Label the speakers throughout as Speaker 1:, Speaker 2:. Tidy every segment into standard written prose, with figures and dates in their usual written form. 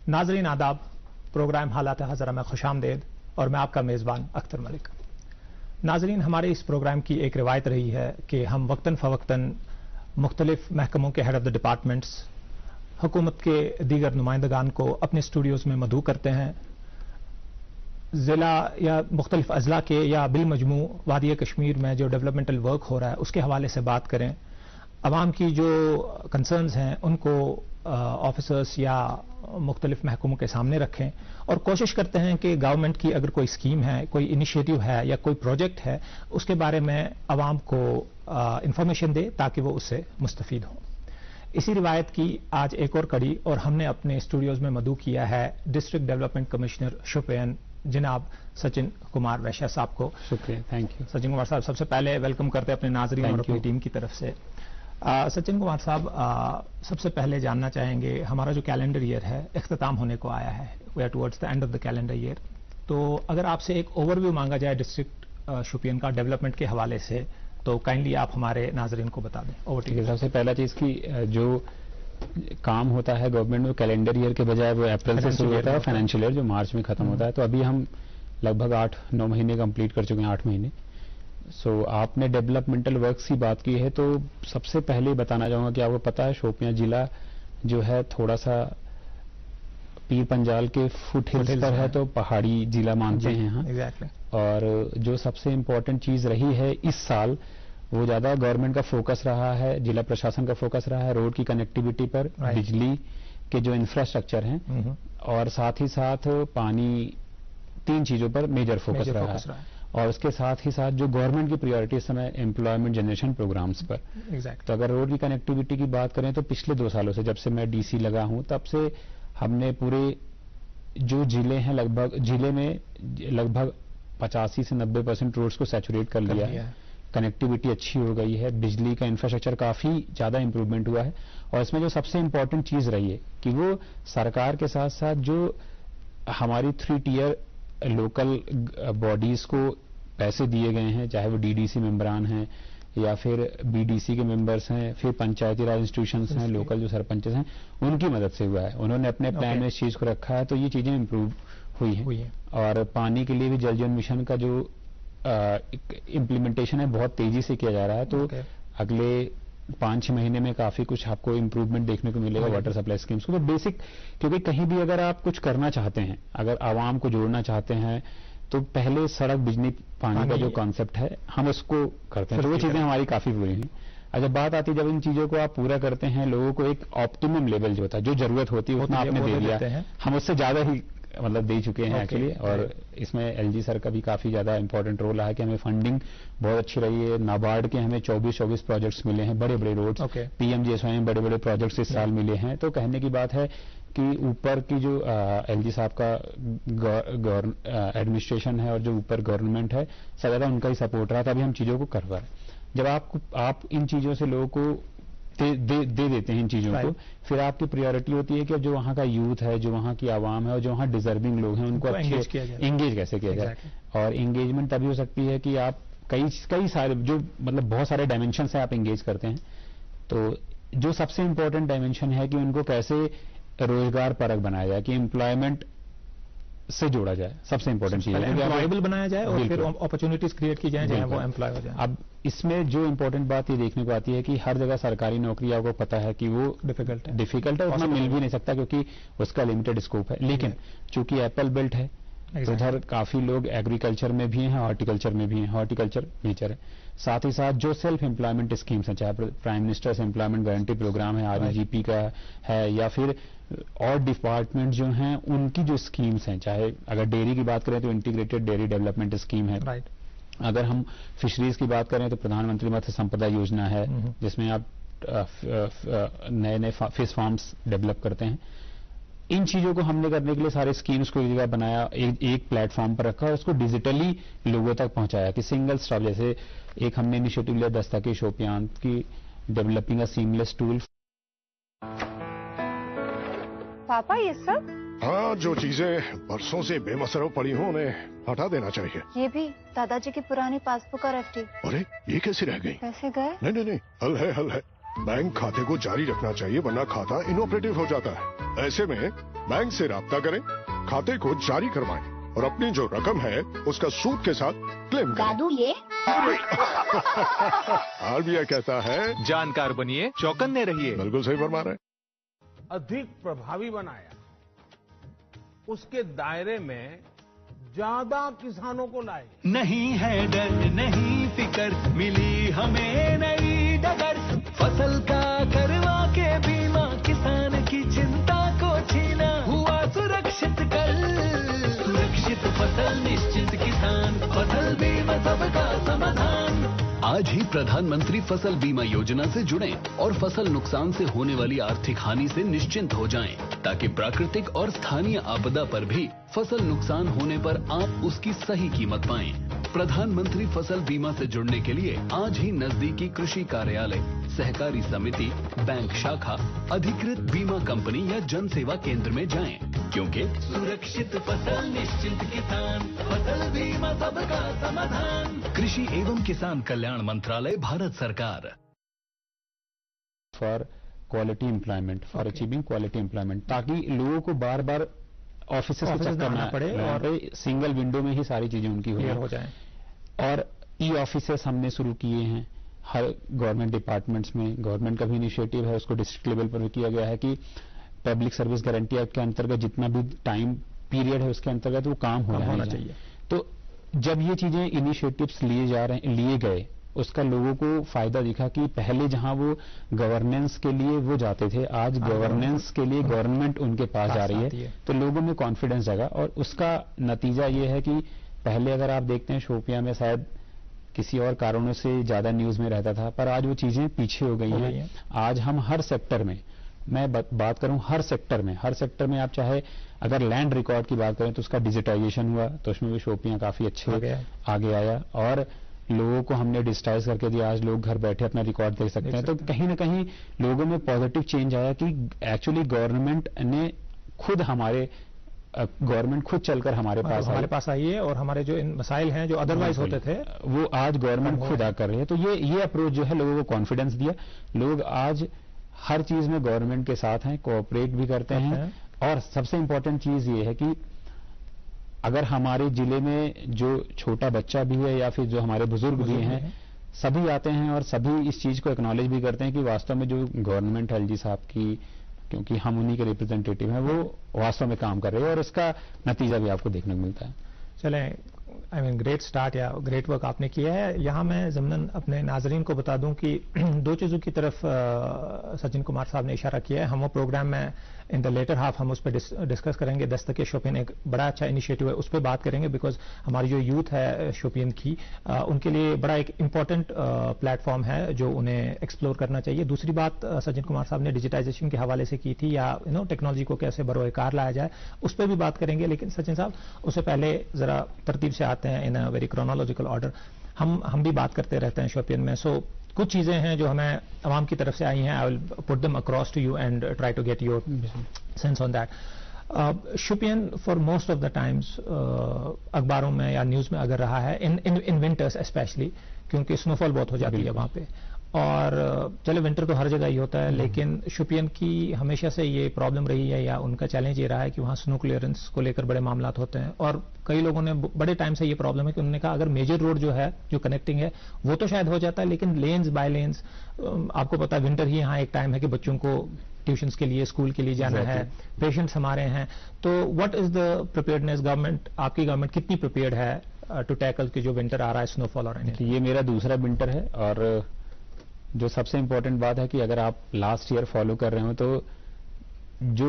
Speaker 1: नाजरीन आदाब, प्रोग्राम हालात हज़रा में खुशामदेद और मैं आपका मेज़बान अख्तर मलिक। नाजरीन, हमारे इस प्रोग्राम की एक रिवायत रही है कि हम वक्तन फ़वक्तन मुख्तलिफ महकमों के हेड ऑफ द डिपार्टमेंट्स, हुकूमत के दीगर नुमाइंदगान को अपने स्टूडियोज़ में मदऊ करते हैं, ज़िला या मुख्तलिफ अजला के या बिलमजमू वादी कश्मीर में जो डेवलपमेंटल वर्क हो रहा है उसके हवाले से बात करें, अवाम की जो कंसर्न्स हैं उनको ऑफिसर्स या मुख्तलिफ महकमों के सामने रखें और कोशिश करते हैं कि गवर्नमेंट की अगर कोई स्कीम है, कोई इनिशिएटिव है या कोई प्रोजेक्ट है, उसके बारे में अवाम को इंफॉर्मेशन दे ताकि वो उससे मुस्तफीद हों। इसी रिवायत की आज एक और कड़ी और हमने अपने स्टूडियोज में मदऊ किया है डिस्ट्रिक्ट डेवलपमेंट कमिश्नर शोपियान जनाब सचिन कुमार वैश्य साहब को।
Speaker 2: शुक्रिया, थैंक यू।
Speaker 1: सचिन कुमार साहब, सबसे पहले वेलकम करते हैं अपने नाजरीन और अपनी टीम की तरफ से। सचिन कुमार साहब, सबसे पहले जानना चाहेंगे, हमारा जो कैलेंडर ईयर है इख्तिताम होने को आया है, we are towards the end of the calendar year, तो अगर आपसे एक ओवरव्यू मांगा जाए डिस्ट्रिक्ट शोपियान का डेवलपमेंट के हवाले से तो काइंडली आप हमारे नाजरीन को बता दें। Over to you.
Speaker 2: सबसे पहला चीज की जो काम होता है गवर्नमेंट में कैलेंडर ईयर के बजाय वो अप्रैल से शुरू होता है, फाइनेंशियल ईयर जो मार्च में खत्म होता है। तो अभी हम लगभग 8-9 महीने कंप्लीट कर चुके हैं, 8 महीने। सो आपने डेवलपमेंटल वर्क्स की बात की है तो सबसे पहले बताना चाहूंगा कि आपको पता है शोपियां जिला जो है थोड़ा सा पीर पंजाल के फुट हिल्स पर है, तो पहाड़ी जिला मानते हैं यहाँ।
Speaker 1: एग्जैक्टली।
Speaker 2: और जो सबसे इम्पोर्टेंट चीज रही है इस साल, वो ज्यादा गवर्नमेंट का फोकस रहा है, जिला प्रशासन का फोकस रहा है रोड की कनेक्टिविटी पर, बिजली के जो इंफ्रास्ट्रक्चर हैं और साथ ही साथ पानी, 3 चीजों पर मेजर फोकस रहा है। और उसके साथ ही साथ जो गवर्नमेंट की प्रायोरिटी इस समय एम्प्लॉयमेंट जनरेशन प्रोग्राम्स पर।
Speaker 1: Exactly.
Speaker 2: तो अगर रोड की कनेक्टिविटी की बात करें तो पिछले 2 सालों से, जब से मैं डीसी लगा हूं तब से हमने पूरे जो जिले हैं, लगभग जिले में लगभग 85 से 90% रोड्स को सैचुरेट कर लिया है। कनेक्टिविटी अच्छी हो गई है, बिजली का इंफ्रास्ट्रक्चर काफी ज्यादा इंप्रूवमेंट हुआ है। और इसमें जो सबसे इंपॉर्टेंट चीज रही है कि वो सरकार के साथ साथ जो हमारी 3 टियर लोकल बॉडीज को पैसे दिए गए हैं, चाहे वो डीडीसी मेंबरान हैं या फिर बीडीसी के मेंबर्स हैं, फिर पंचायती राज इंस्टीट्यूशंस हैं, लोकल जो सरपंच हैं, उनकी मदद से हुआ है। उन्होंने अपने प्लान में इस चीज को रखा है, तो ये चीजें इंप्रूव हुई हैं। और पानी के लिए भी जल जीवन मिशन का जो इम्प्लीमेंटेशन है बहुत तेजी से किया जा रहा है। तो अगले 5-6 महीने में काफी कुछ आपको इंप्रूवमेंट देखने को मिलेगा वाटर सप्लाई स्कीम्स को। तो बेसिक, क्योंकि कहीं भी अगर आप कुछ करना चाहते हैं, अगर आवाम को जोड़ना चाहते हैं, तो पहले सड़क, बिजली, पानी का जो कॉन्सेप्ट है हम उसको करते हैं। तो वो चीजें हमारी काफी बुरी हैं। जब बात आती है, जब इन चीजों को आप पूरा करते हैं, लोगों को एक ऑप्टिमम लेवल जो होता है, जो जरूरत होती है उतना आपने दे दिया, हम उससे ज्यादा ही मतलब दे चुके हैं एक्चुअली। और इसमें एलजी सर का भी काफी ज्यादा इंपॉर्टेंट रोल रहा है कि हमें फंडिंग बहुत अच्छी रही है। नाबार्ड के हमें 24 प्रोजेक्ट्स मिले हैं, बड़े बड़े रोड्स। पीएमजीएसवाई में बड़े बड़े प्रोजेक्ट्स इस साल मिले हैं। तो कहने की बात है कि ऊपर की जो एलजी साहब का एडमिनिस्ट्रेशन है और जो ऊपर गवर्नमेंट है, सब ज्यादा उनका ही सपोर्ट रहा, तभी हम चीजों को कर पा रहे। जब आप इन चीजों से लोगों को दे देते हैं इन चीजों को, फिर आपकी प्रायोरिटी होती है कि जो वहां का यूथ है, जो वहां की आवाम है और जो वहां डिजर्विंग लोग हैं, उनको अच्छे एंगेज कैसे किया जाए। और एंगेजमेंट तभी हो सकती है कि आप कई सारे जो मतलब बहुत सारे डायमेंशन से आप एंगेज करते हैं। तो जो सबसे इंपॉर्टेंट डायमेंशन है कि उनको कैसे रोजगार परक बनाया जाए, कि एम्प्लॉयमेंट से जोड़ा जाए, सबसे इंपॉर्टेंट चीज है।
Speaker 1: एम्प्लॉयबल बनाया जाए और फिर अपॉर्चुनिटीज क्रिएट की जाए जहां वो एम्प्लॉय हो जाए।
Speaker 2: अब इसमें जो इंपॉर्टेंट बात ये देखने को आती है कि हर जगह सरकारी नौकरी आपको पता है कि वो डिफिकल्ट है, उतना मिल भी नहीं सकता क्योंकि उसका लिमिटेड स्कोप है। लेकिन चूंकि एप्पल बेल्ट है, तो उधर काफी लोग एग्रीकल्चर में भी हैं, हॉर्टिकल्चर में भी हैं, हॉर्टिकल्चर नेचर है। साथ ही साथ जो सेल्फ एम्प्लॉयमेंट स्कीम्स हैं, चाहे Prime Minister's employment guarantee programme है, आरईजीपी का है, या फिर और डिपार्टमेंट जो हैं उनकी जो स्कीम्स हैं, चाहे अगर डेयरी की बात करें तो इंटीग्रेटेड डेयरी डेवलपमेंट स्कीम है। अगर हम फिशरीज की बात करें तो प्रधानमंत्री मत्स्य संपदा योजना है, जिसमें आप नए फिश फार्म्स डेवलप करते हैं। इन चीजों को हमने करने के लिए सारे स्कीम्स को एक जगह बनाया, एक प्लेटफॉर्म पर रखा और उसको डिजिटली लोगों तक पहुंचाया कि सिंगल स्टॉप, जैसे एक हमने इनिशिएटिव लिया दस्तक शोपियान की, डेवलपिंग अ सीमलेस टूल।
Speaker 3: पापा ये सब?
Speaker 4: हाँ, जो चीजें बरसों से बेमसरफ पड़ी हों उन्हें हटा देना चाहिए।
Speaker 3: ये भी दादाजी की पुरानी पासबुक और एफडी।
Speaker 4: अरे ये कैसे रह गई?
Speaker 3: कैसे गए?
Speaker 4: नहीं, हल है। बैंक खाते को जारी रखना चाहिए वरना खाता इनऑपरेटिव हो जाता है। ऐसे में बैंक से राब्ता करें, खाते को जारी करवाएं और अपनी जो रकम है उसका सूद के साथ क्लेम करें।
Speaker 3: दादू ये
Speaker 4: आरबीआई कहता है,
Speaker 5: जानकार बनिए, चौकन्ने रहिए।
Speaker 4: बिल्कुल सही फरमा रहे हैं।
Speaker 6: अधिक प्रभावी बनाया, उसके दायरे में ज्यादा किसानों को लाए।
Speaker 7: नहीं है डर नहीं फिकर, मिली हमें नई डगर, फसल का करवा के बीमा, किसान की चिंता को छीना, हुआ सुरक्षित कर, सुरक्षित फसल निश्चित किसान, फसल बीमा सबका समाधान। आज ही प्रधानमंत्री फसल बीमा योजना से जुड़ें और फसल नुकसान से होने वाली आर्थिक हानि से निश्चिंत हो जाएं, ताकि प्राकृतिक और स्थानीय आपदा पर भी फसल नुकसान होने पर आप उसकी सही कीमत पाएं। प्रधानमंत्री फसल बीमा से जुड़ने के लिए आज ही नजदीकी कृषि कार्यालय, सहकारी समिति, बैंक शाखा, अधिकृत बीमा कंपनी या जन सेवा केंद्र में जाएं, क्योंकि सुरक्षित फसल निश्चित किसान, फसल बीमा सबका समाधान। कृषि एवं किसान कल्याण मंत्रालय, भारत सरकार।
Speaker 2: For quality employment, for achieving quality employment, ताकि लोगों को बार बार ऑफिस से चक्कर करना पड़े और सिंगल विंडो में ही सारी चीजें उनकी हो जाए। और ई ऑफिसेस हमने शुरू किए हैं हर गवर्नमेंट डिपार्टमेंट्स में। गवर्नमेंट का भी इनिशिएटिव है, उसको डिस्ट्रिक्ट लेवल पर भी किया गया है कि पब्लिक सर्विस गारंटी एक्ट के अंतर्गत जितना भी टाइम पीरियड है उसके अंतर्गत वो काम होना चाहिए। तो जब ये चीजें इनिशिएटिव्स लिए गए, उसका लोगों को फायदा दिखा कि पहले जहां वो गवर्नेंस के लिए वो जाते थे, आज गवर्नेंस के लिए गवर्नमेंट उनके पास जा रही है, तो लोगों में कॉन्फिडेंस जगा। और उसका नतीजा ये है कि पहले अगर आप देखते हैं शोपियां में शायद किसी और कारणों से ज्यादा न्यूज में रहता था, पर आज वो चीजें पीछे हो गई हैं। आज हम हर सेक्टर में, मैं बात करूं हर सेक्टर में आप चाहे अगर लैंड रिकॉर्ड की बात करें तो उसका डिजिटाइजेशन हुआ, तो उसमें भी शोपियां काफी अच्छे आगे आया और लोगों को हमने डिजिटाइज करके दिया। आज लोग घर बैठे अपना रिकॉर्ड देख सकते हैं। तो कहीं ना कहीं लोगों में पॉजिटिव चेंज आया कि एक्चुअली गवर्नमेंट खुद चलकर हमारे पास आई है और हमारे जो इन मसाइल हैं जो अदरवाइज होते थे वो आज गवर्नमेंट खुद आ कर रही है। तो ये अप्रोच जो है लोगों को कॉन्फिडेंस दिया। लोग आज हर चीज में गवर्नमेंट के साथ हैं, कोऑपरेट भी करते हैं। और सबसे इंपॉर्टेंट चीज ये है कि अगर हमारे जिले में जो छोटा बच्चा भी है या फिर जो हमारे बुजुर्ग भी हैं, सभी आते हैं और सभी इस चीज को एक्नॉलेज भी करते हैं कि वास्तव में जो गवर्नमेंट है एलजी साहब की, क्योंकि हम उन्हीं के रिप्रेजेंटेटिव हैं, वो वास्तव में काम कर रहे हैं और इसका नतीजा भी आपको देखने को मिलता है।
Speaker 1: चलें, आई मीन ग्रेट स्टार्ट या ग्रेट वर्क आपने किया है। यहाँ मैं ज़मनन अपने नाजरीन को बता दूं कि दो चीज़ों की तरफ सचिन कुमार साहब ने इशारा किया है। हम वो प्रोग्राम में इन द लेटर हाफ हम उस पर डिस्कस करेंगे। दस्तक शोपियन एक बड़ा अच्छा इनिशिएटिव है, उस पर बात करेंगे बिकॉज हमारी जो यूथ है शोपियन की, उनके लिए बड़ा एक इंपॉर्टेंट प्लेटफॉर्म है जो उन्हें एक्सप्लोर करना चाहिए। दूसरी बात सचिन कुमार साहब ने डिजिटाइजेशन के हवाले से की थी, या टेक्नोलॉजी को कैसे बरोएकार लाया जाए, उस पर भी बात करेंगे। लेकिन सचिन साहब, उससे पहले जरा तरतीब से आते हैं इन अ वेरी क्रोनोलॉजिकल ऑर्डर। हम भी बात करते रहते हैं शोपियन में, सो कुछ चीजें हैं जो हमें अवाम की तरफ से आई हैं। I will put them across to you and try to get your sense on that. Shopian for most of the times अखबारों में या न्यूज में अगर रहा है इन विंटर्स स्पेशली, क्योंकि स्नोफॉल बहुत हो जाती है वहां पे। और चलो विंटर तो हर जगह ही होता है, लेकिन शोपियन की हमेशा से ये प्रॉब्लम रही है या उनका चैलेंज ये रहा है कि वहाँ स्नो क्लियरेंस को लेकर बड़े मामलात होते हैं। और कई लोगों ने बड़े टाइम से ये प्रॉब्लम है कि उन्होंने कहा अगर मेजर रोड जो है जो कनेक्टिंग है वो तो शायद हो जाता है, लेकिन लेन्स बाय लेन्स, आपको पता है विंटर ही यहाँ एक टाइम है कि बच्चों को ट्यूशंस के लिए, स्कूल के लिए जाना है, पेशेंट्स हमारे हैं। तो what is the preparedness government, आपकी गवर्नमेंट कितनी प्रिपेयर्ड है टू टैकल कि जो विंटर आ रहा है, स्नोफॉल और एनीथिंग?
Speaker 2: ये मेरा दूसरा विंटर है और जो सबसे इंपॉर्टेंट बात है कि अगर आप लास्ट ईयर फॉलो कर रहे हो तो जो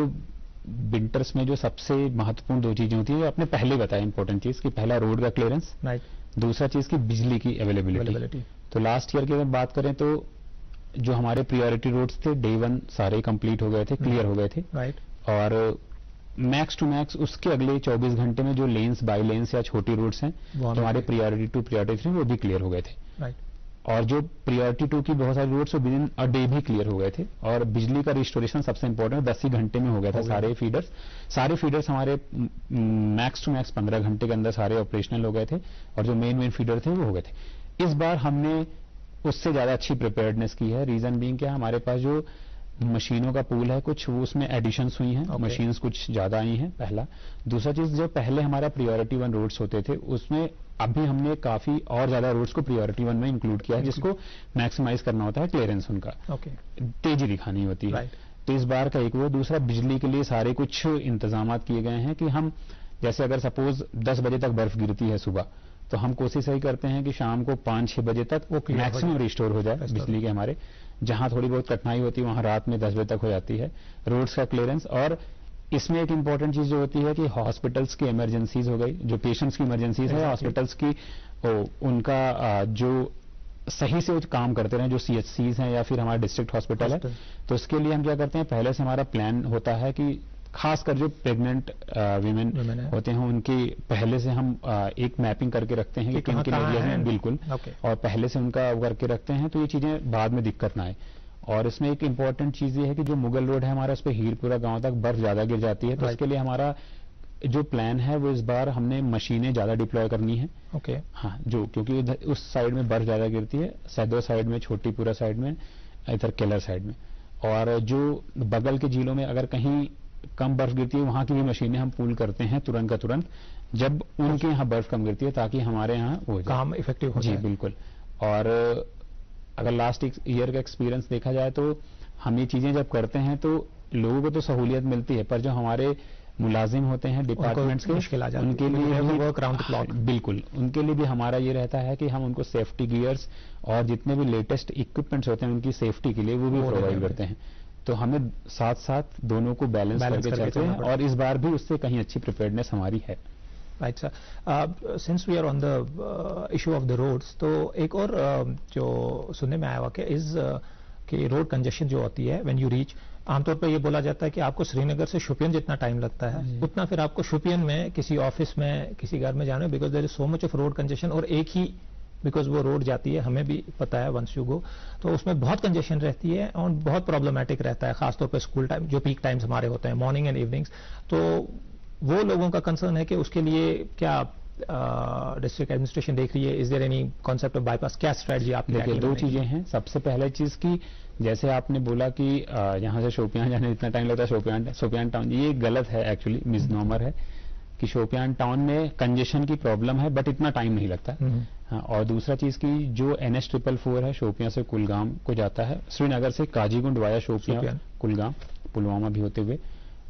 Speaker 2: विंटर्स में जो सबसे महत्वपूर्ण दो चीजें होती है, आपने पहले बताया इंपॉर्टेंट चीज कि पहला रोड का क्लियरेंस, दूसरा चीज की बिजली की अवेलेबिलिटी। तो लास्ट ईयर की अगर बात करें तो जो हमारे प्रायोरिटी रोड्स थे डे 1 सारे कंप्लीट हो गए थे, क्लियर हो गए थे। और मैक्स टू मैक्स उसके अगले 24 घंटे में जो लेन्स बाई लेन्स या छोटी रोड्स हैं तो हमारे प्रायोरिटी 2 प्रायोरिटी 3 वो भी क्लियर हो गए थे। और जो प्रायोरिटी 2 की बहुत सारी roads within a day भी क्लियर हो गए थे। और बिजली का रिस्टोरेशन सबसे इंपॉर्टेंट 10 ही घंटे में हो गया था। सारे फीडर्स हमारे मैक्स टू मैक्स 15 घंटे के अंदर सारे ऑपरेशनल हो गए थे और जो मेन फीडर थे वो हो गए थे। इस बार हमने उससे ज्यादा अच्छी प्रिपेयर्डनेस की है। रीजन बीइंग क्या, हमारे पास जो मशीनों का पूल है कुछ, वो उसमें एडिशंस हुई हैं, मशीन्स कुछ ज्यादा आई हैं, पहला। दूसरा चीज, जो पहले हमारा प्रायोरिटी 1 रोड्स होते थे, उसमें अभी हमने काफी और ज्यादा रोड्स को प्रायोरिटी 1 में इंक्लूड किया है, जिसको मैक्सिमाइज करना होता है क्लियरेंस उनका, तेजी दिखानी होती है। तो इस बार का एक वो। दूसरा, बिजली के लिए सारे कुछ इंतजाम किए गए हैं कि हम जैसे अगर सपोज 10 बजे तक बर्फ गिरती है सुबह, तो हम कोशिश यही करते हैं कि शाम को 5-6 बजे तक वो मैक्सिमम रिस्टोर हो जाए बिजली के हमारे। जहां थोड़ी बहुत कठिनाई होती है वहां रात में 10 बजे तक हो जाती है रोड्स का क्लियरेंस। और इसमें एक इंपॉर्टेंट चीज जो होती है कि हॉस्पिटल्स की इमरजेंसीज हो गई, जो पेशेंट्स की इमरजेंसीज है, हॉस्पिटल्स की उनका जो सही से काम करते रहे, जो CHCs हैं या फिर हमारा डिस्ट्रिक्ट हॉस्पिटल है, तो उसके लिए हम क्या करते हैं, पहले से हमारा प्लान होता है कि खासकर जो प्रेग्नेंट वीमेन होते हैं उनकी पहले से हम एक मैपिंग करके रखते हैं कि किन किन एरिया में, बिल्कुल, और पहले से उनका करके रखते हैं, तो ये चीजें बाद में दिक्कत ना आए। और इसमें एक इंपॉर्टेंट चीज ये है कि जो मुगल रोड है हमारा, उस पर हीरपुरा गांव तक बर्फ ज्यादा गिर जाती है, तो इसके लिए हमारा जो प्लान है वो इस बार हमने मशीनें ज्यादा डिप्लॉय करनी है। हाँ, जो क्योंकि उस साइड में बर्फ ज्यादा गिरती है, सैदो साइड में, छोटीपुरा साइड में, इधर केलर साइड में, और जो बगल के जिलों में अगर कहीं कम बर्फ गिरती है वहां की भी मशीनें हम पूल करते हैं तुरंत का तुरंत, जब उनके यहाँ बर्फ कम गिरती है, ताकि हमारे यहाँ वो
Speaker 1: काम इफेक्टिव हो जाए।
Speaker 2: जी बिल्कुल। और अगर लास्ट ईयर का एक्सपीरियंस देखा जाए तो हम ये चीजें जब करते हैं तो लोगों को तो सहूलियत मिलती है, पर जो हमारे मुलाजिम होते हैं डिपार्टमेंट्स के, उनके लिए
Speaker 1: वर्क राउंड द क्लॉक,
Speaker 2: बिल्कुल, उनके लिए भी हमारा ये रहता है कि हम उनको सेफ्टी गियर्स और जितने भी लेटेस्ट इक्विपमेंट्स होते हैं उनकी सेफ्टी के लिए वो भी प्रोवाइड करते हैं। तो हमें साथ साथ दोनों को बैलेंस करके चलते हैं, और इस बार भी उससे कहीं अच्छी प्रिपेयर्डनेस हमारी है।
Speaker 1: Right sir, since we are on the issue of the roads, तो एक और जो सुनने में आया हुआ कि रोड कंजेशन जो होती है व्हेन यू रीच, आमतौर पर ये बोला जाता है कि आपको श्रीनगर से शोपियान जितना टाइम लगता है उतना फिर आपको शोपियान में किसी ऑफिस में, किसी घर में जाने में, because there is so much of road congestion, और एक ही बिकॉज वो रोड जाती है, हमें भी पता है वंस यू गो, तो उसमें बहुत कंजेशन रहती है और बहुत प्रॉब्लमेटिक रहता है, खासतौर पर स्कूल टाइम, जो पीक टाइम्स हमारे होते हैं, मॉर्निंग एंड इवनिंग्स। तो वो लोगों का कंसर्न है कि उसके लिए क्या डिस्ट्रिक्ट एडमिनिस्ट्रेशन देख रही है, is there any concept of bypass, क्या स्ट्रेटजी आप?
Speaker 2: देखिए, दो चीजें हैं। सबसे पहले चीज की, जैसे आपने बोला कि यहाँ से शोपियान जाने इतना टाइम लगता है शोपियान टाउन, ये गलत है, एक्चुअली मिसनोमर है कि शोपियान टाउन में कंजेशन की प्रॉब्लम है बट इतना टाइम नहीं लगता। हाँ, और दूसरा चीज की, जो NH444 है शोपियां से कुलगाम को जाता है, श्रीनगर से काजीगुंड वाया शोपियां कुलगाम पुलवामा भी होते हुए,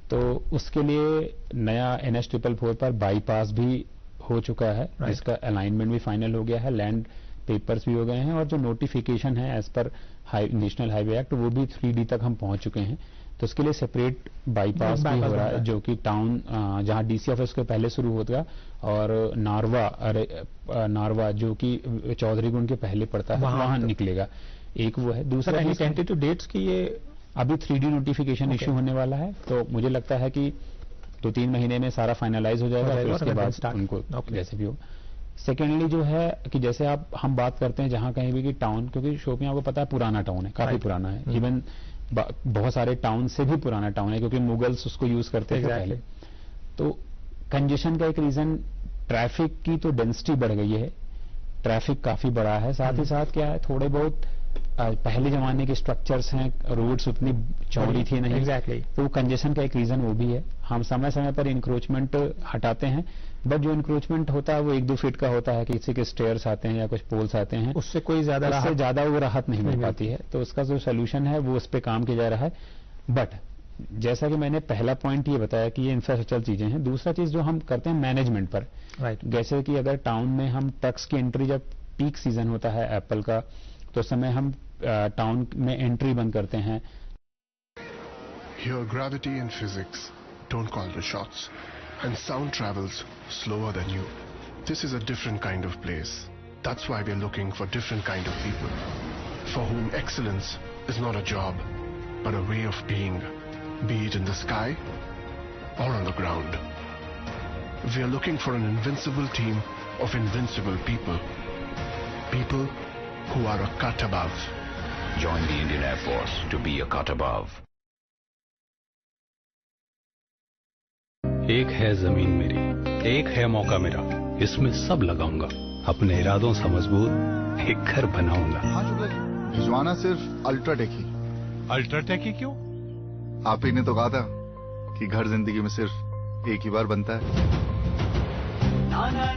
Speaker 2: तो उसके लिए नया NH444 पर बाईपास भी हो चुका है, जिसका अलाइनमेंट भी फाइनल हो गया है, लैंड पेपर्स भी हो गए हैं, और जो नोटिफिकेशन है as per national highway act वो भी 3D तक हम पहुंच चुके हैं। तो उसके लिए सेपरेट बाईपास भी हो रहा है, जो कि टाउन जहां DC ऑफिस के पहले शुरू होगा, और नारवा जो कि चौधरीगुंड के पहले पड़ता है, वहां निकलेगा। एक वो है। दूसरा
Speaker 1: टेंटेटिव डेट्स की ये
Speaker 2: अभी 3D नोटिफिकेशन इश्यू होने वाला है, तो मुझे लगता है कि 2-3 महीने में सारा फाइनलाइज हो जाएगा, फिर उसके बाद उनको जैसे भी हो। सेकेंडली जो है कि जैसे हम बात करते हैं जहां कहीं भी कि टाउन, क्योंकि शोपियां आपको पता है पुराना टाउन है, काफी पुराना है, इवन बहुत सारे टाउन से भी पुराना टाउन है, क्योंकि मुगल्स उसको यूज करते थे पहले। तो कंजेशन का एक रीजन ट्रैफिक की तो डेंसिटी बढ़ गई है, ट्रैफिक काफी बड़ा है, साथ ही साथ क्या है, थोड़े बहुत पहले जमाने के स्ट्रक्चर्स हैं, रोड्स उतनी चौड़ी थी नहीं, तो कंजेशन का एक रीजन वो भी है। हम समय समय पर इंक्रोचमेंट हटाते हैं, बट जो इंक्रोचमेंट होता है वो 1-2 फीट का होता है, किसी के स्टेयर्स आते हैं या कुछ पोल्स आते हैं,
Speaker 1: उससे कोई ज्यादा
Speaker 2: वो राहत नहीं मिल पाती है। तो उसका जो सोल्यूशन है वो उस पर काम किया जा रहा है। बट जैसा कि मैंने पहला पॉइंट ये बताया कि ये इंफ्रास्ट्रक्चर चीजें हैं। दूसरा चीज जो हम करते हैं मैनेजमेंट पर, जैसे कि अगर टाउन में हम ट्रक्स की एंट्री, जब पीक सीजन होता है एप्पल का, तो समय हम टाउन में एंट्री बंद करते हैं।
Speaker 4: Here gravity and physics don't call the shots, and sound travels slower than you. This is a different kind of place. That's why we're looking for different kind of people, for whom excellence is not a job, but a way of being, be it in the sky or on the ground. We are looking for an invincible team of invincible people, people who are a cut above.
Speaker 8: Join the Indian Air Force to be a cut above.
Speaker 9: एक है जमीन मेरी, एक है मौका मेरा, इसमें सब लगाऊंगा, अपने इरादों से मजबूत एक घर बनाऊंगा।
Speaker 10: हाँ शुक्ला जी, भिजवाना सिर्फ अल्ट्राटेक ही,
Speaker 5: अल्ट्राटेक ही क्यों?
Speaker 10: आप ही ने तो कहा था कि घर जिंदगी में सिर्फ एक ही बार बनता है।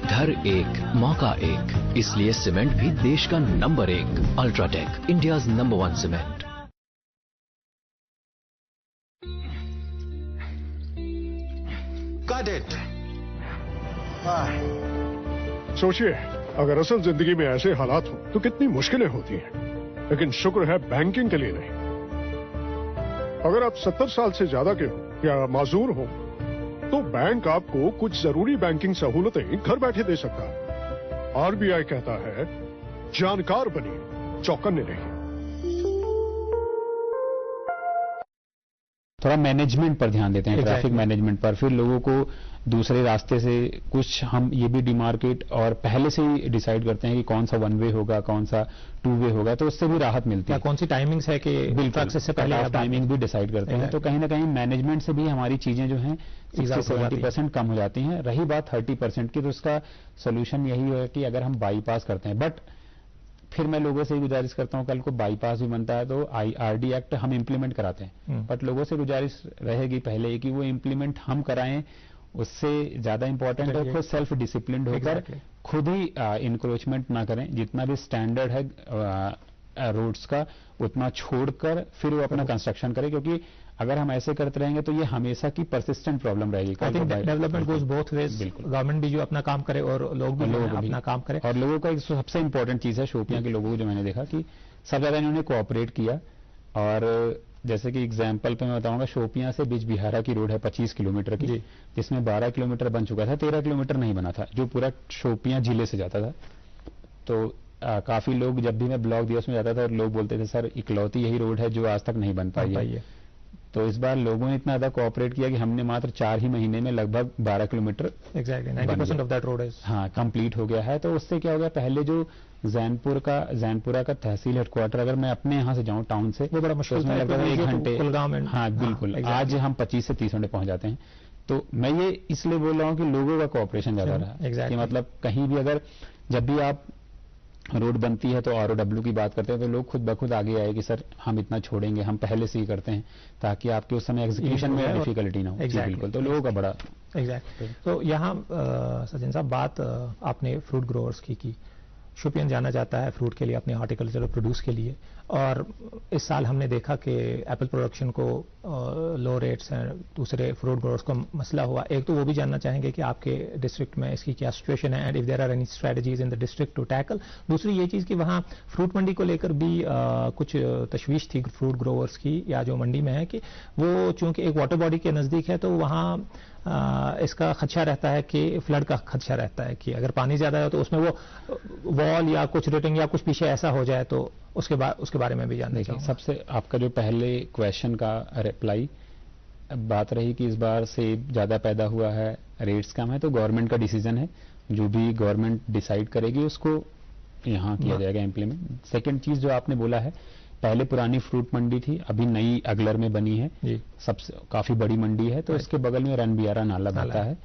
Speaker 11: घर एक, मौका एक, इसलिए सीमेंट भी देश का number 1। UltraTech, India's number 1 cement.
Speaker 5: Got it.
Speaker 12: सोचिए, अगर असल जिंदगी में ऐसे हालात हो तो कितनी मुश्किलें होती हैं, लेकिन शुक्र है बैंकिंग के लिए नहीं। अगर आप 70 साल से ज्यादा के हो या माजूर हो तो बैंक आपको कुछ जरूरी बैंकिंग सहूलतें घर बैठे दे सकता है। आरबीआई कहता है, जानकार बनिए, चौकन्ने रहिए।
Speaker 2: थोड़ा मैनेजमेंट पर ध्यान देते हैं, ट्रैफिक मैनेजमेंट पर, फिर लोगों को दूसरे रास्ते से कुछ हम ये भी डिमार्केट और पहले से ही डिसाइड करते हैं कि कौन सा 1 वे होगा, कौन सा 2 वे होगा, तो उससे भी राहत मिलती है।
Speaker 1: कौन सी टाइमिंग्स है कि बिल्कुल से पहले आप
Speaker 2: टाइमिंग भी डिसाइड करते हैं, तो कहीं ना कहीं मैनेजमेंट से भी हमारी चीजें जो हैं 60-70% कम हो जाती हैं। रही बात 30% की, तो उसका सोल्यूशन यही है कि अगर हम बाईपास करते हैं, बट फिर मैं लोगों से गुजारिश करता हूं, कल को बाईपास भी बनता है तो आरडी एक्ट हम इंप्लीमेंट कराते हैं, बट लोगों से गुजारिश रहेगी पहले कि वो इंप्लीमेंट हम कराएं। उससे ज्यादा इंपॉर्टेंट है खुद सेल्फ डिसिप्लिन होकर खुद ही इंक्रोचमेंट ना करें। जितना भी स्टैंडर्ड है रोड्स का उतना छोड़कर फिर वो अपना कंस्ट्रक्शन करें, क्योंकि अगर हम ऐसे करते रहेंगे तो ये हमेशा की परसिस्टेंट प्रॉब्लम रहेगी।
Speaker 1: I think development goes both ways. Government भी जो अपना काम करे और लोग भी अपना काम करें।
Speaker 2: और लोगों का एक सबसे इंपॉर्टेंट चीज है शोपियां के लोगों को, जो मैंने देखा कि सब ज्यादा इन्होंने कोऑपरेट किया। और जैसे कि एग्जाम्पल पे मैं बताऊंगा, शोपियां से बिज बिहारा की रोड है 25 किलोमीटर की, जिसमें 12 किलोमीटर बन चुका था, 13 किलोमीटर नहीं बना था, जो पूरा शोपियां जिले से जाता था। तो काफी लोग, जब भी मैं ब्लॉग दिवस में जाता था, लोग बोलते थे सर इकलौती यही रोड है जो आज तक नहीं बन पाई है। तो इस बार लोगों ने इतना ज्यादा कोऑपरेट किया कि हमने मात्र 4 ही महीने में लगभग 12 kilometre
Speaker 1: exactly 90% of that road is
Speaker 2: complete हो गया है। तो उससे क्या हो गया, पहले जो जैनपुरा का तहसील हेडक्वार्टर, अगर मैं अपने यहाँ से जाऊँ टाउन से,
Speaker 1: वो बड़ा मुश्किल था,
Speaker 2: लगभग 1 घंटे।
Speaker 1: हाँ
Speaker 2: बिल्कुल, आज हम 25 से 30 मिनट पहुंच जाते हैं। तो मैं ये इसलिए बोल रहा हूँ कि लोगों का कोऑपरेशन ज्यादा रहा, कि मतलब कहीं भी अगर जब भी आप रोड बनती है तो ROW की बात करते हैं, तो लोग खुद ब खुद आगे आए कि सर हम इतना छोड़ेंगे, हम पहले से ही करते हैं, ताकि आपके उस समय एग्जीक्यूशन में डिफिकल्टी ना हो। बिल्कुल, तो लोगों का बड़ा
Speaker 1: तो यहाँ सचिन साहब, बात आपने फ्रूट ग्रोअर्स की शोपियां जाना जाता है फ्रूट के लिए, अपने हॉर्टिकल्चरल प्रोड्यूस के लिए, और इस साल हमने देखा कि एप्पल प्रोडक्शन को लो रेट्स हैं, दूसरे फ्रूट ग्रोअर्स को मसला हुआ। एक तो वो भी जानना चाहेंगे कि आपके डिस्ट्रिक्ट में इसकी क्या सिचुएशन है, and if there are any strategies in the district to tackle. दूसरी ये चीज़ कि वहाँ फ्रूट मंडी को लेकर भी कुछ तशवीश थी फ्रूट ग्रोअर्स की, या जो मंडी में है, कि वो चूंकि एक वाटर बॉडी के नज़दीक है, तो वहाँ इसका खदशा रहता है कि फ्लड का खदशा रहता है कि अगर पानी ज्यादा है तो उसमें वो वॉल या कुछ रेटिंग या कुछ पीछे ऐसा हो जाए, तो उसके बारे में भी जानना चाहिए।
Speaker 2: सबसे आपका जो पहले क्वेश्चन का रिप्लाई बात रही कि इस बार सेब ज्यादा पैदा हुआ है, रेट्स कम है, तो गवर्नमेंट का डिसीजन है, जो भी गवर्नमेंट डिसाइड करेगी उसको यहाँ किया जाएगा इम्प्लीमेंट। सेकेंड चीज जो आपने बोला है, पहले पुरानी फ्रूट मंडी थी, अभी नई अगलर में बनी है, सबसे काफी बड़ी मंडी है, तो इसके बगल में रनबियारा नाला बहता है,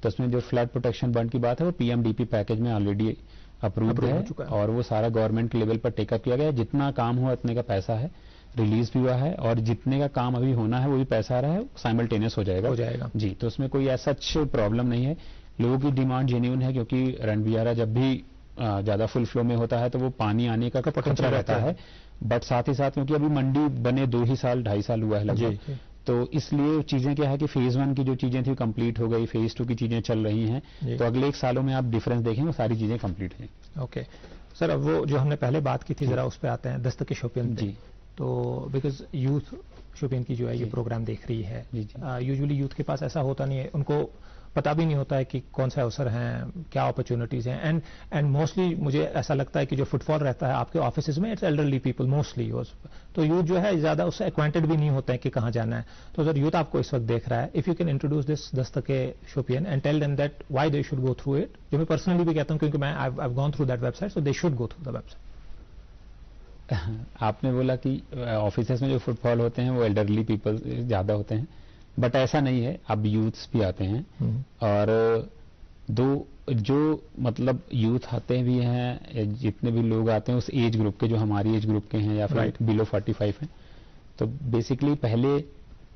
Speaker 2: तो उसमें जो फ्लड प्रोटेक्शन बंड की बात है वो PMDP पैकेज में ऑलरेडी अप्रूव्ड है, और वो सारा गवर्नमेंट लेवल पर टेकअप किया गया है। जितना काम हुआ उतने का पैसा है, रिलीज भी हुआ है, और जितने का काम अभी होना है वो भी पैसा आ रहा है, साइमल्टेनियस हो जाएगा जी। तो उसमें कोई ऐसा प्रॉब्लम नहीं है, लोगों की डिमांड जेन्युइन है, क्योंकि रनबियारा जब भी ज्यादा फुल फ्लो में होता है तो वो पानी आने का खतरा रहता है, बट साथ ही साथ क्योंकि अभी मंडी बने 2-2.5 साल हुआ है लगभग, तो इसलिए चीजें क्या है कि फेज 1 की जो चीजें थी कंप्लीट हो गई, फेज 2 की चीजें चल रही हैं, तो अगले 1 सालों में आप डिफरेंस देखेंगे, सारी चीजें कंप्लीट हैं।
Speaker 1: ओके सर, अब वो जो हमने पहले बात की थी, जरा उस पर आते हैं, दस्तक शोपियां जी। तो बिकॉज यूथ शोपियां की जो है ये प्रोग्राम देख रही है, यूजुअली यूथ के पास ऐसा होता नहीं है, उनको पता भी नहीं होता है कि कौन से अवसर हैं, क्या अपॉर्चुनिटीज हैं, एंड मोस्टली मुझे ऐसा लगता है कि जो फुटफॉल रहता है आपके ऑफिस में, इट्स एल्डरली पीपल मोस्टली, तो यूथ जो है ज्यादा उससे एक्वांटेड भी नहीं होते हैं कि कहाँ जाना है। तो सर, यूथ आपको इस वक्त देख रहा है, if you can introduce this दस्तके Shopian and tell them that why they should go through it, जो मैं पर्सनली भी कहता हूँ, क्योंकि मैं I have gone through that website, so they should go through the website.
Speaker 2: आपने बोला कि ऑफिस में जो फुटफॉल होते हैं वो एल्डरली पीपल ज्यादा होते हैं, बट ऐसा नहीं है, अब यूथ्स भी आते हैं, और जो मतलब यूथ आते भी हैं, जितने भी लोग आते हैं उस एज ग्रुप के, जो हमारी एज ग्रुप के हैं या फिर बिलो 45 हैं, तो बेसिकली पहले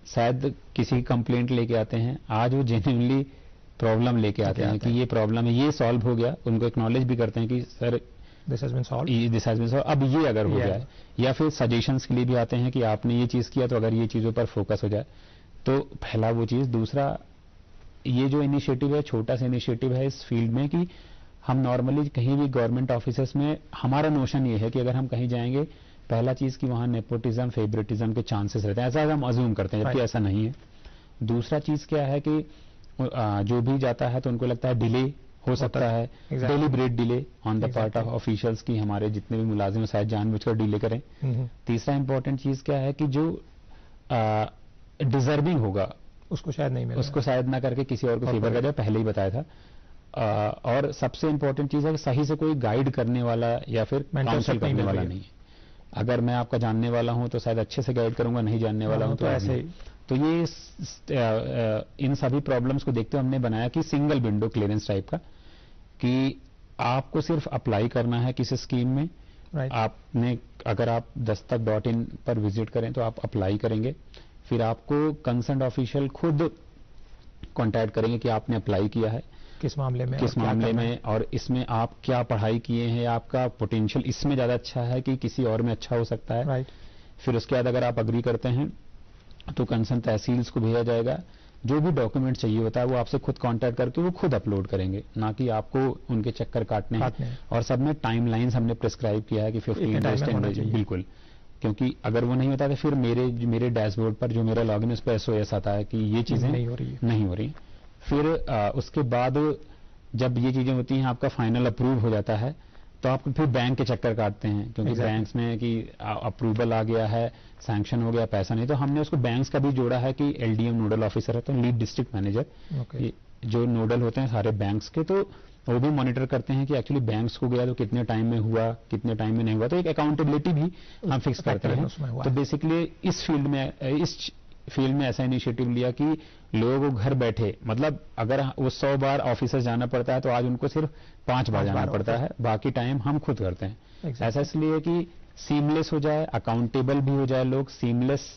Speaker 2: शायद किसी कंप्लेंट लेके आते हैं, आज वो जेन्युइनली प्रॉब्लम लेके आते हैं कि ये प्रॉब्लम है, ये सॉल्व हो गया, उनको एक्नॉलेज भी करते हैं कि sir
Speaker 1: this has been solve,
Speaker 2: अब ये अगर हो जाए, या फिर सजेशंस के लिए भी आते हैं कि आपने ये चीज किया तो अगर ये चीजों पर फोकस हो जाए, तो पहला वो चीज। दूसरा, ये जो इनिशिएटिव है, छोटा सा इनिशिएटिव है इस फील्ड में कि हम नॉर्मली कहीं भी गवर्नमेंट ऑफिसेस में, हमारा नोशन ये है कि अगर हम कहीं जाएंगे, पहला चीज कि वहां नेपोटिज्म, फेवरेटिज्म के चांसेस रहते हैं, ऐसा हम अज्यूम करते हैं, जबकि ऐसा नहीं है। दूसरा चीज क्या है कि जो भी जाता है तो उनको लगता है डिले हो सकता है, deliberate delay on the part of officials की, हमारे जितने भी मुलाजिम शायद जानबूझकर डिले करें। तीसरा इंपॉर्टेंट चीज क्या है कि जो डिजर्विंग होगा
Speaker 1: उसको शायद नहीं मिले,
Speaker 2: उसको शायद ना करके किसी और को फेवर कर जाए, पहले ही बताया था। और सबसे इंपॉर्टेंट चीज है कि सही से कोई गाइड करने वाला या फिर काउंसिल करने वाला नहीं है। अगर मैं आपका जानने वाला हूं तो शायद अच्छे से गाइड करूंगा, नहीं जानने वाला हूं तो ऐसे ही। तो ये इन सभी प्रॉब्लम्स को देखते हुए हमने बनाया कि सिंगल विंडो क्लियरेंस टाइप का, कि आपको सिर्फ अप्लाई करना है किसी स्कीम में। आपने अगर आप dastak.in पर विजिट करें तो आप अप्लाई करेंगे, फिर आपको कंसर्न ऑफिशियल खुद कांटेक्ट करेंगे कि आपने अप्लाई किया है,
Speaker 1: किस मामले में,
Speaker 2: और इसमें आप क्या पढ़ाई किए हैं, आपका पोटेंशियल इसमें ज्यादा अच्छा है कि किसी और में अच्छा हो सकता है। फिर उसके बाद अगर आप अग्री करते हैं तो कंसर्न तहसील्स को भेजा जाएगा, जो भी डॉक्यूमेंट चाहिए होता है वो आपसे खुद कांटेक्ट करके वो खुद अपलोड करेंगे, ना कि आपको उनके चक्कर काटने हैं। और सब में टाइमलाइंस हमने प्रिस्क्राइब किया है कि 15 डेज 10 डेज, बिल्कुल, क्योंकि अगर वो नहीं होता तो फिर मेरे डैशबोर्ड पर जो मेरा लॉगिन उस पर SOS आता है कि ये चीजें नहीं हो रही। फिर उसके बाद जब ये चीजें होती हैं, आपका फाइनल अप्रूव हो जाता है, तो आप फिर बैंक के चक्कर काटते हैं, क्योंकि बैंक्स में कि अप्रूवल आ गया है, सैंक्शन हो गया, पैसा नहीं, तो हमने उसको बैंक्स का भी जोड़ा है कि LDM नोडल ऑफिसर है, तो लीड डिस्ट्रिक्ट मैनेजर, जो नोडल होते हैं सारे बैंक्स के, तो वो भी मॉनिटर करते हैं कि एक्चुअली बैंक्स को गया तो कितने टाइम में हुआ, कितने टाइम में नहीं हुआ, तो एक अकाउंटेबिलिटी भी हम फिक्स करते हैं। तो बेसिकली इस फील्ड में ऐसा इनिशिएटिव लिया कि लोगों को घर बैठे, मतलब अगर वो 100 बार ऑफिसर जाना पड़ता है तो आज उनको सिर्फ 5 बार जाना पड़ता है, बाकी टाइम हम खुद करते हैं। ऐसा इसलिए कि सीमलेस हो जाए, अकाउंटेबल भी हो जाए लोग, सीमलेस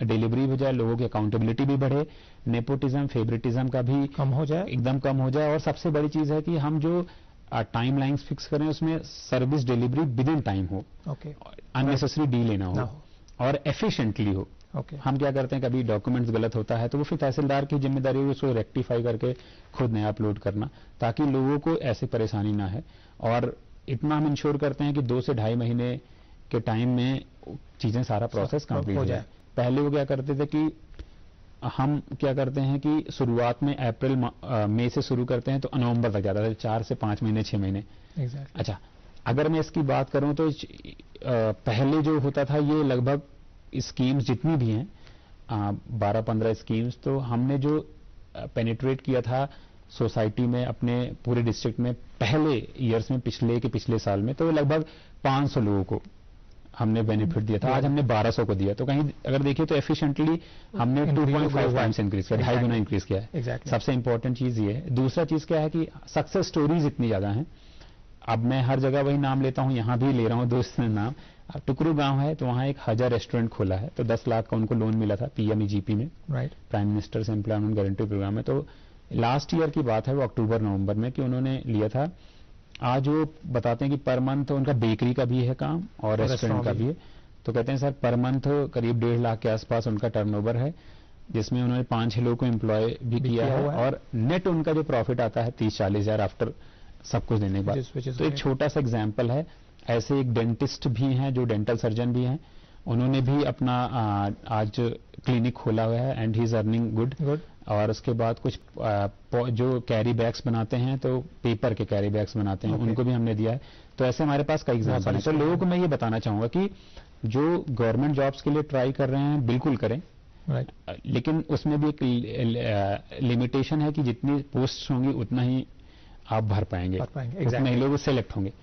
Speaker 2: डिलीवरी हो जाए, लोगों की अकाउंटेबिलिटी भी बढ़े, नेपोटिज्म, फेवरेटिज्म का भी
Speaker 1: कम हो जाए,
Speaker 2: एकदम कम हो जाए। और सबसे बड़ी चीज है कि हम जो टाइम लाइन्स फिक्स करें उसमें service delivery with in time हो, अननेसेसरी डीले ना हो और एफिशिएंटली हो। हम क्या करते हैं, कभी डॉक्यूमेंट्स गलत होता है तो वो फिर तहसीलदार की जिम्मेदारी है उसको रेक्टिफाई करके खुद नया अपलोड करना, ताकि लोगों को ऐसी परेशानी ना है। और इतना हम इंश्योर करते हैं कि 2 से 2.5 महीने के टाइम में चीजें सारा प्रोसेस कंप्लीट हो जाए। पहले वो क्या करते थे कि हम क्या करते हैं कि शुरुआत में अप्रैल मई से शुरू करते हैं तो नवंबर तक जाता था, 4 से 5 महीने 6 महीने। अच्छा, अगर मैं इसकी बात करूं तो पहले जो होता था ये लगभग स्कीम्स जितनी भी हैं 12-15 स्कीम्स, तो हमने जो पेनिट्रेट किया था सोसाइटी में अपने पूरे डिस्ट्रिक्ट में पहले ईयर्स में, पिछले साल में, तो लगभग 500 लोगों को हमने बेनिफिट दिया था। आज हमने 1200 को दिया, तो कहीं अगर देखिए तो एफिशिएंटली हमने 2.5 टाइम्स इंक्रीज किया, 2.5 गुना इंक्रीज किया है। सबसे इंपॉर्टेंट चीज ये है। दूसरा चीज क्या है कि सक्सेस स्टोरीज इतनी ज्यादा हैं। अब मैं हर जगह वही नाम लेता हूं, यहां भी ले रहा हूं दोस्त नाम। टुकरू गांव है तो वहां एक हजा रेस्टोरेंट खोला है, तो 10 लाख का उनको लोन मिला था PMEGP में, Prime Minister's employment guarantee programme में। तो लास्ट ईयर की बात है, वो अक्टूबर-नवंबर में, कि उन्होंने लिया था। आज वो बताते हैं कि पर मंथ उनका बेकरी का भी है काम और रेस्टोरेंट का भी है। तो कहते हैं सर पर मंथ करीब 1.5 लाख के आसपास उनका टर्नओवर है, जिसमें उन्होंने 5-6 लोगों को एम्प्लॉय भी किया है, और नेट उनका जो प्रॉफिट आता है 30-40 हजार आफ्टर सब कुछ देने के बाद। तो एक छोटा सा एग्जाम्पल है। ऐसे एक डेंटिस्ट भी हैं जो डेंटल सर्जन भी हैं, उन्होंने भी अपना आज क्लिनिक खोला हुआ है and he is earning good. और उसके बाद कुछ जो कैरी बैग्स बनाते हैं, तो पेपर के कैरी बैग्स बनाते हैं, उनको भी हमने दिया है। तो ऐसे हमारे पास कई एग्जाम्पल हैं। तो लोगों को मैं ये बताना चाहूंगा कि जो गवर्नमेंट जॉब्स के लिए ट्राई कर रहे हैं बिल्कुल करें, लेकिन उसमें भी एक लिमिटेशन है कि जितनी पोस्ट होंगी उतना ही आप भर पाएंगे, उतने ही लोग सेलेक्ट होंगे।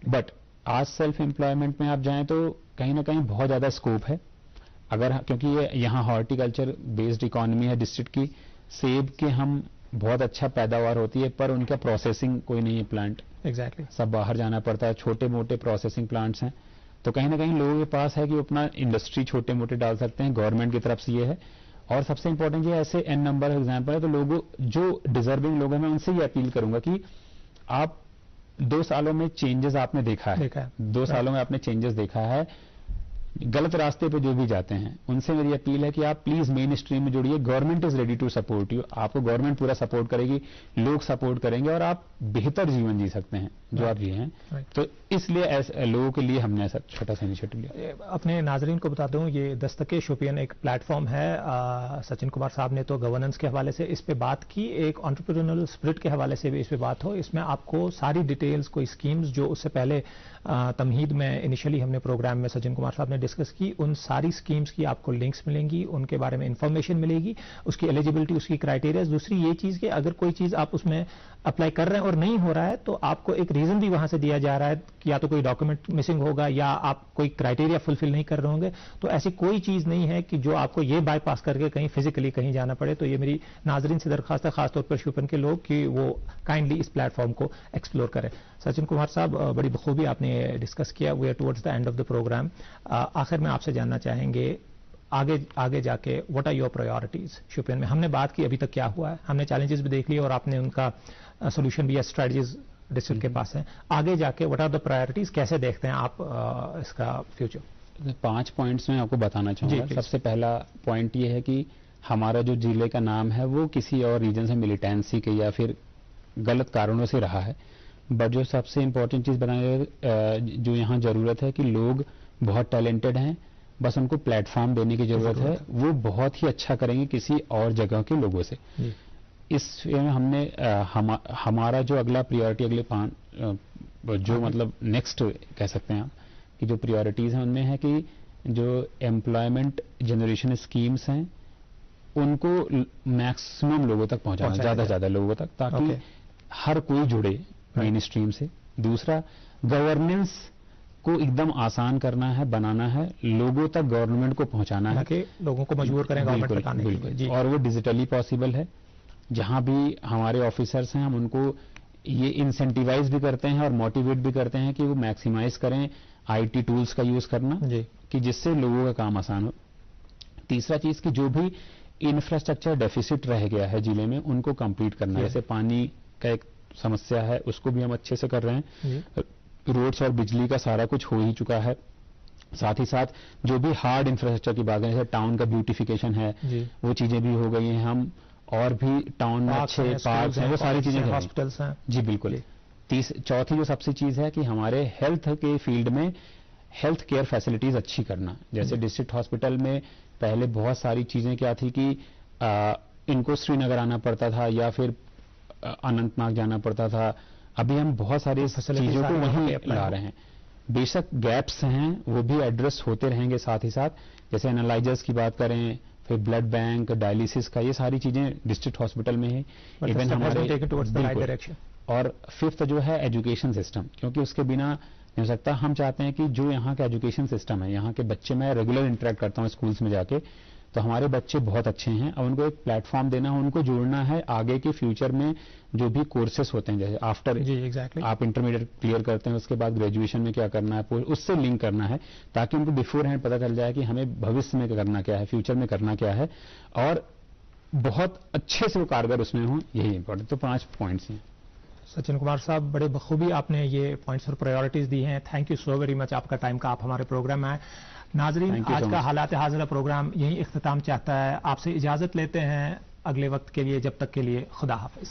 Speaker 2: बट आज सेल्फ एम्प्लॉयमेंट में आप जाएं तो कहीं ना कहीं बहुत ज्यादा स्कोप है। अगर क्योंकि ये यहाँ हॉर्टिकल्चर बेस्ड इकोनॉमी है डिस्ट्रिक्ट की, सेब के हम बहुत अच्छा पैदावार होती है, पर उनका प्रोसेसिंग कोई नहीं है प्लांट, सब बाहर जाना पड़ता है। छोटे मोटे प्रोसेसिंग प्लांट्स हैं, तो कहीं ना कहीं लोगों के पास है कि वो अपना इंडस्ट्री छोटे मोटे डाल सकते हैं, गवर्नमेंट की तरफ से ये है। और सबसे इंपॉर्टेंट ये ऐसे एन नंबर एग्जाम्पल है, तो लोगों जो डिजर्विंग लोग हैं मैं उनसे ये अपील करूंगा कि आप 2 सालों में चेंजेस आपने देखा है। 2 सालों में आपने चेंजेस देखा है, गलत रास्ते पे जो भी जाते हैं उनसे मेरी अपील है कि आप प्लीज मेन स्ट्रीम में जुड़िए। Government is ready to support you, आपको गवर्नमेंट पूरा सपोर्ट करेगी, लोग सपोर्ट करेंगे और आप बेहतर जीवन जी सकते हैं जो आप जिए हैं। तो इसलिए ऐसे लोगों के लिए हमने ऐसा छोटा सा इनिशिएटिव लिया।
Speaker 1: अपने नाजरीन को बता दूं, ये दस्तके शोपियन एक प्लेटफॉर्म है। सचिन कुमार साहब ने तो गवर्नेंस के हवाले से इस पे बात की, एक एंटरप्रेन्योरियल स्पिरिट के हवाले से भी इस पे बात हो। इसमें आपको सारी डिटेल्स, कोई स्कीम्स जो उससे पहले तमहीद में इनिशियली हमने प्रोग्राम में सचिन कुमार साहब ने डिस्कस की, उन सारी स्कीम्स की आपको लिंक्स मिलेंगी, उनके बारे में इंफॉर्मेशन मिलेगी, उसकी एलिजिबिलिटी, उसकी क्राइटेरिया। दूसरी ये चीज कि अगर कोई चीज आप उसमें अप्लाई कर रहे हैं और नहीं हो रहा है तो आपको एक रीजन भी वहां से दिया जा रहा है कि या तो कोई डॉक्यूमेंट मिसिंग होगा या आप कोई क्राइटेरिया फुलफिल नहीं कर रहे होंगे। तो ऐसी कोई चीज नहीं है कि जो आपको ये बाईपास करके कहीं फिजिकली कहीं जाना पड़े। तो ये मेरी नाजरीन से दरखास्त है, खासतौर पर शोपियन के लोग, कि वो काइंडली इस प्लेटफॉर्म को एक्सप्लोर करें। सचिन कुमार साहब, बड़ी बखूबी आपने डिस्कस किया। We are towards the end of the programme. आखिर में आपसे जानना चाहेंगे आगे जाके what are your priorities Shopian में। हमने बात की अभी तक क्या हुआ है, हमने चैलेंजेस भी देख लिए और आपने उनका सोल्यूशन भी या स्ट्रेटजीज डिस्ट्रिक्ट के पास है। आगे जाके व्हाट आर द प्रायोरिटीज, कैसे देखते हैं आप इसका फ्यूचर?
Speaker 2: 5 पॉइंट्स में आपको बताना चाहूंगा। सबसे पहला पॉइंट ये है कि हमारा जो जिले का नाम है वो किसी और रीजन से मिलिटेंसी के या फिर गलत कारणों से रहा है। बट जो सबसे इंपॉर्टेंट चीज बनाने जो यहाँ जरूरत है कि लोग बहुत टैलेंटेड हैं, बस उनको प्लेटफॉर्म देने की जरूरत है। वो बहुत ही अच्छा करेंगे किसी और जगह के लोगों से। इस में हमने हमारा जो अगला प्रायोरिटी, अगले 5 जो मतलब नेक्स्ट कह सकते हैं आप कि जो प्रायोरिटीज हैं उनमें है कि जो एम्प्लॉयमेंट जनरेशन स्कीम्स हैं उनको मैक्सिमम लोगों तक पहुंचाना, ज्यादा से ज्यादा लोगों तक, ताकि हर कोई जुड़े मेन स्ट्रीम से। दूसरा, गवर्नेंस को एकदम आसान करना है, बनाना है, लोगों तक गवर्नमेंट को पहुंचाना है
Speaker 1: कि लोगों को मजबूर करें गवर्नमेंट तक आने के लिए।
Speaker 2: और वो डिजिटली पॉसिबल है। जहां भी हमारे ऑफिसर्स हैं हम उनको ये इंसेंटिवाइज भी करते हैं और मोटिवेट भी करते हैं कि वो मैक्सिमाइज करें आईटी टूल्स का यूज करना, कि जिससे लोगों का काम आसान हो। तीसरा चीज कि जो भी इंफ्रास्ट्रक्चर डेफिसिट रह गया है जिले में उनको कंप्लीट करना है। जैसे पानी का एक समस्या है, उसको भी हम अच्छे से कर रहे हैं। रोड्स और बिजली का सारा कुछ हो ही चुका है। साथ ही साथ जो भी हार्ड इंफ्रास्ट्रक्चर की बात है, जैसे टाउन का ब्यूटिफिकेशन है, वो चीजें भी हो गई हैं। हम और भी टाउन में अच्छे पार्क हैं, वो सारी चीजें,
Speaker 1: हॉस्पिटल्स हैं।
Speaker 2: जी बिल्कुल। चौथी जो सबसे चीज है कि हमारे हेल्थ के फील्ड में हेल्थ केयर फैसिलिटीज अच्छी करना। जैसे डिस्ट्रिक्ट हॉस्पिटल में पहले बहुत सारी चीजें क्या थी कि इनको श्रीनगर आना पड़ता था या फिर अनंतनाग जाना पड़ता था। अभी हम बहुत सारी चीजों को वहीं ला रहे हैं। बेशक गैप्स हैं वो भी एड्रेस होते रहेंगे साथ ही साथ। जैसे एनालाइजर्स की बात करें, फिर ब्लड बैंक, डायलिसिस का, ये सारी चीजें डिस्ट्रिक्ट हॉस्पिटल में है। इवन हमारे और 5th जो है एजुकेशन सिस्टम, क्योंकि उसके बिना नहीं हो सकता। हम चाहते हैं कि जो यहाँ का एजुकेशन सिस्टम है, यहाँ के बच्चे, मैं रेगुलर इंटरेक्ट करता हूँ स्कूल्स में जाके, तो हमारे बच्चे बहुत अच्छे हैं। और उनको एक प्लेटफॉर्म देना है, उनको जोड़ना है आगे के फ्यूचर में जो भी कोर्सेस होते हैं। जैसे आफ्टर आप इंटरमीडिएट क्लियर करते हैं, उसके बाद ग्रेजुएशन में क्या करना है, उससे लिंक करना है, ताकि उनको बिफोर हैंड पता चल जाए कि हमें भविष्य में करना क्या है, फ्यूचर में करना क्या है, और बहुत अच्छे से वो कारगर उसमें हो। यही इंपॉर्टेंट। तो 5 पॉइंट्स हैं।
Speaker 1: सचिन कुमार साहब, बड़े बखूबी आपने ये पॉइंट्स और प्रायोरिटीज दी हैं। Thank you so very much आपका टाइम का, आप हमारे प्रोग्राम में आए। नाजरीन, आज का हालात हाजिरा प्रोग्राम यही इख्तिताम चाहता है। आपसे इजाजत लेते हैं अगले वक्त के लिए। जब तक के लिए खुदा हाफिज।